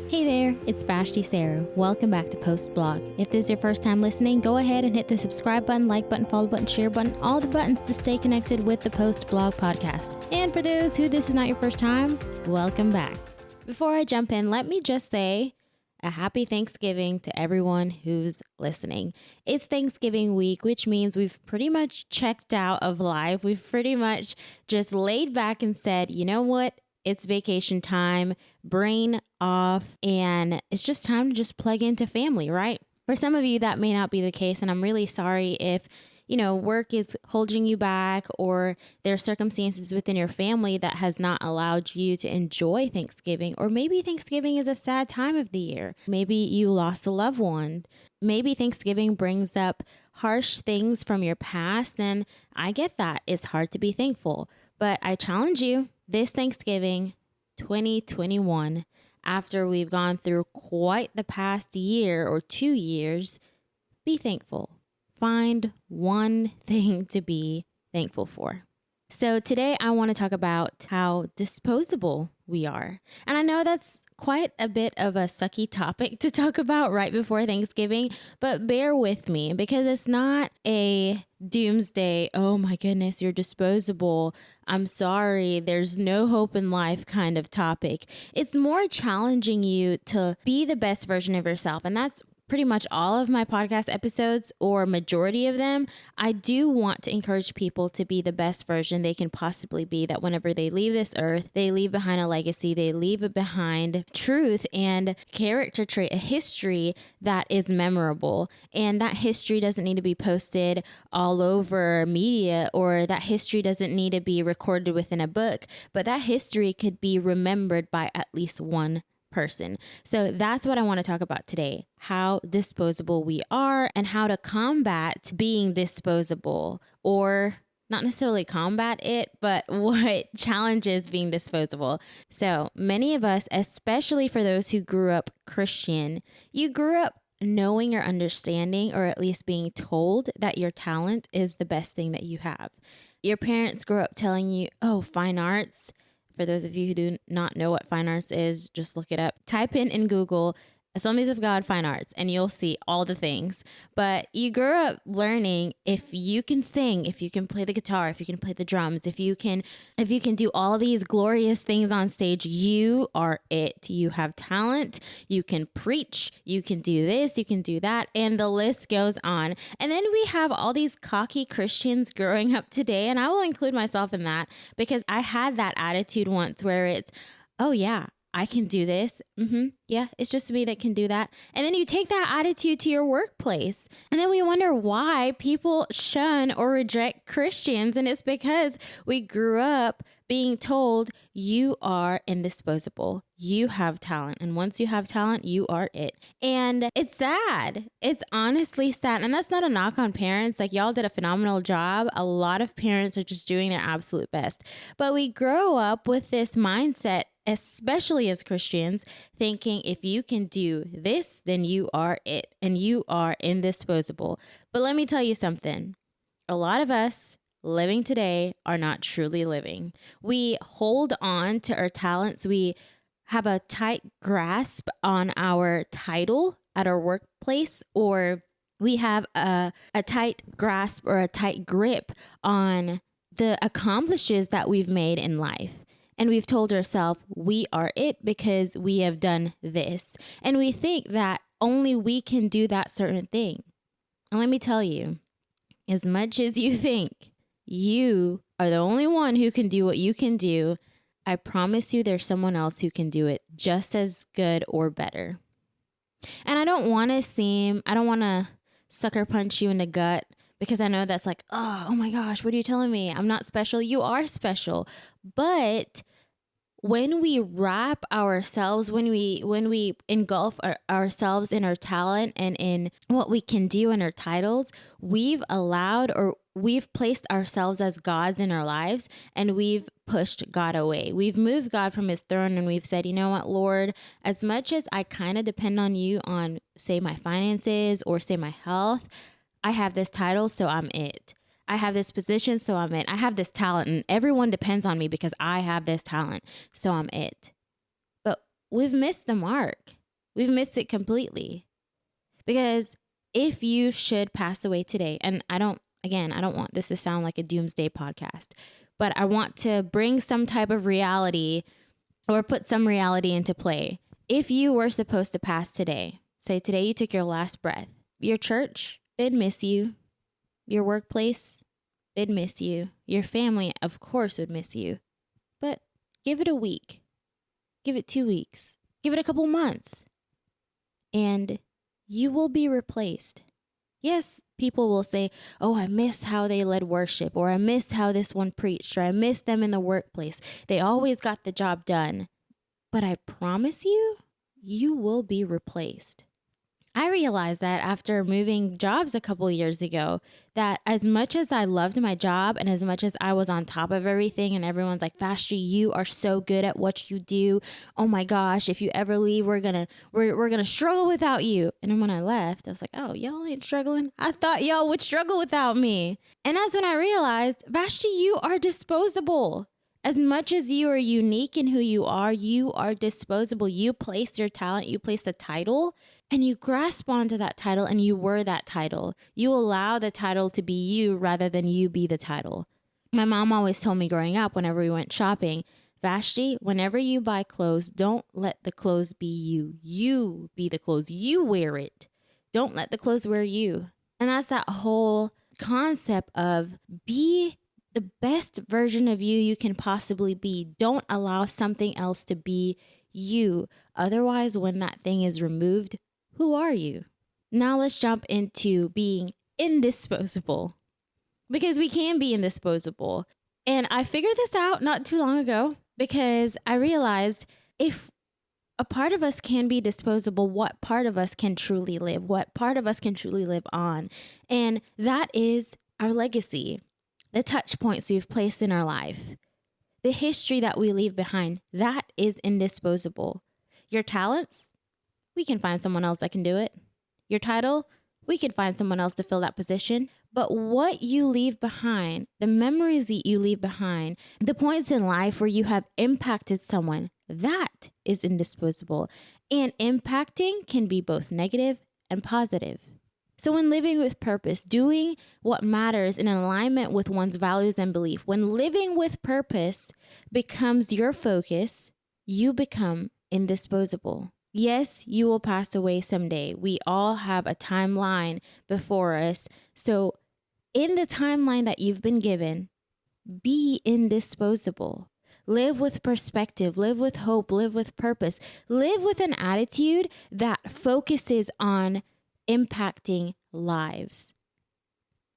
Hey there, it's Vashti Sarah. Welcome back to Post Blog. If this is your first time listening, go ahead and hit the subscribe button, like button, follow button, share button, all the buttons to stay connected with the Post Blog podcast. And for those who this is not your first time, welcome back. Before I jump in, let me just say a happy Thanksgiving to everyone who's listening. It's Thanksgiving week, which means we've pretty much checked out of life. We've pretty much just laid back and said, you know what? It's vacation time, brain off, and it's just time to just plug into family, right? For some of you, that may not be the case, and I'm really sorry if, work is holding you back or there are circumstances within your family that has not allowed you to enjoy Thanksgiving, or maybe Thanksgiving is a sad time of the year. Maybe you lost a loved one. Maybe Thanksgiving brings up harsh things from your past, and I get that. It's hard to be thankful, but I challenge you this Thanksgiving 2021, after we've gone through quite the past year or 2 years, be thankful. Find one thing to be thankful for. So today I want to talk about how disposable we are. And I know that's quite a bit of a sucky topic to talk about right before Thanksgiving, but bear with me because it's not a doomsday, oh my goodness, you're disposable, I'm sorry, there's no hope in life kind of topic. It's more challenging you to be the best version of yourself. And that's pretty much all of my podcast episodes, or majority of them. I do want to encourage people to be the best version they can possibly be, that whenever they leave this earth, they leave behind a legacy, they leave behind truth and character trait, a history that is memorable. And that history doesn't need to be posted all over media, or that history doesn't need to be recorded within a book, but that history could be remembered by at least one person. So that's what I want to talk about today, how disposable we are and how to combat being disposable, or not necessarily combat it, but what challenges being disposable. So many of us, especially for those who grew up Christian, you grew up knowing or understanding, or at least being told that your talent is the best thing that you have. Your parents grew up telling you, oh, fine arts. For those of you who do not know what fine arts is, just look it up. Type in Google, Assemblies of God Fine Arts, and you'll see all the things. But you grew up learning, if you can sing, if you can play the guitar, if you can play the drums, if you can do all these glorious things on stage, you are it. You have talent, you can preach, you can do this, you can do that, and the list goes on. And then we have all these cocky Christians growing up today, and I will include myself in that, because I had that attitude once where it's, oh yeah, I can do this. Yeah, it's just me that can do that. And then you take that attitude to your workplace. And then we wonder why people shun or reject Christians. And it's because we grew up being told you are indisposable. You have talent. And once you have talent, you are it. And it's sad. It's honestly sad. And that's not a knock on parents. Like, y'all did a phenomenal job. A lot of parents are just doing their absolute best. But we grow up with this mindset, especially as Christians, thinking if you can do this, then you are it and you are indisposable. But let me tell you something. A lot of us living today are not truly living. We hold on to our talents. We have a tight grasp on our title at our workplace, or we have a tight grasp or a tight grip on the accomplishes that we've made in life. And we've told ourselves we are it because we have done this. And we think that only we can do that certain thing. And let me tell you, as much as you think you are the only one who can do what you can do, I promise you there's someone else who can do it just as good or better. And I don't want to sucker punch you in the gut, because I know that's like, oh my gosh, what are you telling me? I'm not special. You are special. But when we wrap ourselves, when we engulf ourselves in our talent and in what we can do in our titles, we've placed ourselves as gods in our lives, and we've pushed God away. We've moved God from his throne, and we've said, you know what, Lord, as much as I kind of depend on you on, say, my finances or say my health, I have this title, so I'm it. I have this position, so I'm it. I have this talent, and everyone depends on me because I have this talent, so I'm it. But we've missed the mark. We've missed it completely. Because if you should pass away today, and I don't want this to sound like a doomsday podcast, but I want to bring some type of reality or put some reality into play. If you were supposed to pass today, say today you took your last breath, your church, they'd miss you. Your workplace, they'd miss you. Your family, of course, would miss you. But give it a week. Give it 2 weeks. Give it a couple months. And you will be replaced. Yes, people will say, oh, I miss how they led worship, or I miss how this one preached, or I miss them in the workplace. They always got the job done. But I promise you, you will be replaced. I realized that after moving jobs a couple years ago, that as much as I loved my job and as much as I was on top of everything and everyone's like, Vashti, you are so good at what you do. Oh my gosh, if you ever leave, we're gonna struggle without you. And then when I left, I was like, oh, y'all ain't struggling. I thought y'all would struggle without me. And that's when I realized, Vashti, you are disposable. As much as you are unique in who you are disposable. You place your talent, you place the title, and you grasp onto that title, and you were that title. You allow the title to be you rather than you be the title. My mom always told me growing up, whenever we went shopping, Vashti, whenever you buy clothes, don't let the clothes be you. You be the clothes. You wear it. Don't let the clothes wear you. And that's that whole concept of be the best version of you can possibly be. Don't allow something else to be you. Otherwise, when that thing is removed, who are you? Now let's jump into being indisposable, because we can be indisposable. And I figured this out not too long ago, because I realized if a part of us can be disposable, what part of us can truly live? What part of us can truly live on? And that is our legacy. The touch points we've placed in our life, the history that we leave behind, that is indisposable. Your talents, we can find someone else that can do it. Your title, we can find someone else to fill that position. But what you leave behind, the memories that you leave behind, the points in life where you have impacted someone, that is indisposable. And impacting can be both negative and positive. So when living with purpose, doing what matters in alignment with one's values and belief, when living with purpose becomes your focus, you become indisposable. Yes, you will pass away someday. We all have a timeline before us. So in the timeline that you've been given, be indisposable. Live with perspective, live with hope, live with purpose, live with an attitude that focuses on impacting lives.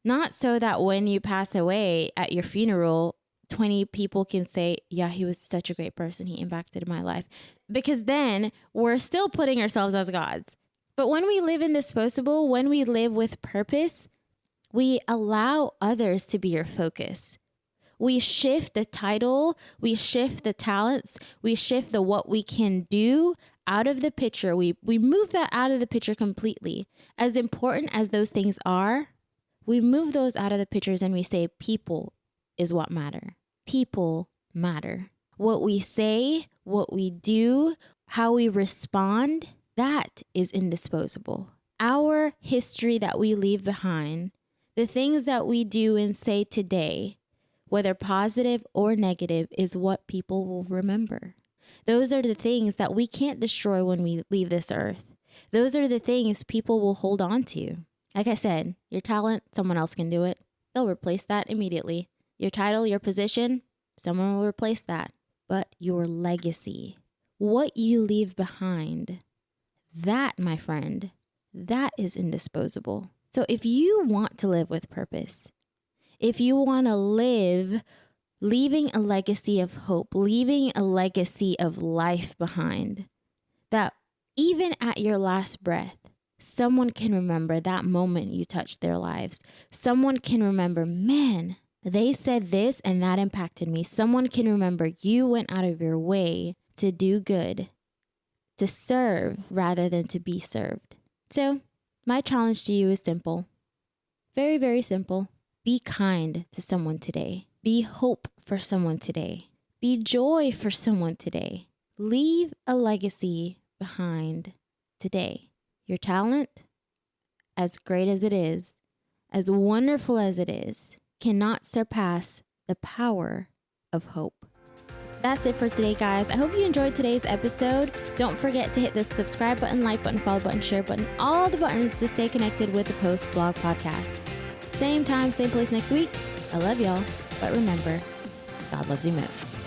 Not so that when you pass away at your funeral, 20 people can say, yeah, he was such a great person. He impacted my life. Because then we're still putting ourselves as gods. But when we live indisposable, when we live with purpose, we allow others to be your focus. We shift the title, we shift the talents, we shift the what we can do out of the picture. We move that out of the picture completely. As important as those things are, we move those out of the pictures and we say people is what matter. People matter. What we say, what we do, how we respond, that is indisposable. Our history that we leave behind, the things that we do and say today, whether positive or negative, is what people will remember. Those are the things that we can't destroy when we leave this earth. Those are the things people will hold on to. Like I said, your talent, someone else can do it. They'll replace that immediately. Your title, your position, someone will replace that. But your legacy, what you leave behind, that, my friend, that is indisposable. So if you want to live with purpose, if you want to live leaving a legacy of hope, leaving a legacy of life behind, that even at your last breath, someone can remember that moment you touched their lives. Someone can remember, man, they said this and that impacted me. Someone can remember you went out of your way to do good, to serve rather than to be served. So my challenge to you is simple. Very, very simple. Be kind to someone today. Be hope for someone today. Be joy for someone today. Leave a legacy behind today. Your talent, as great as it is, as wonderful as it is, cannot surpass the power of hope. That's it for today, guys. I hope you enjoyed today's episode. Don't forget to hit the subscribe button, like button, follow button, share button, all the buttons to stay connected with the Post Blog Podcast. Same time, same place next week. I love y'all, but remember, God loves you most.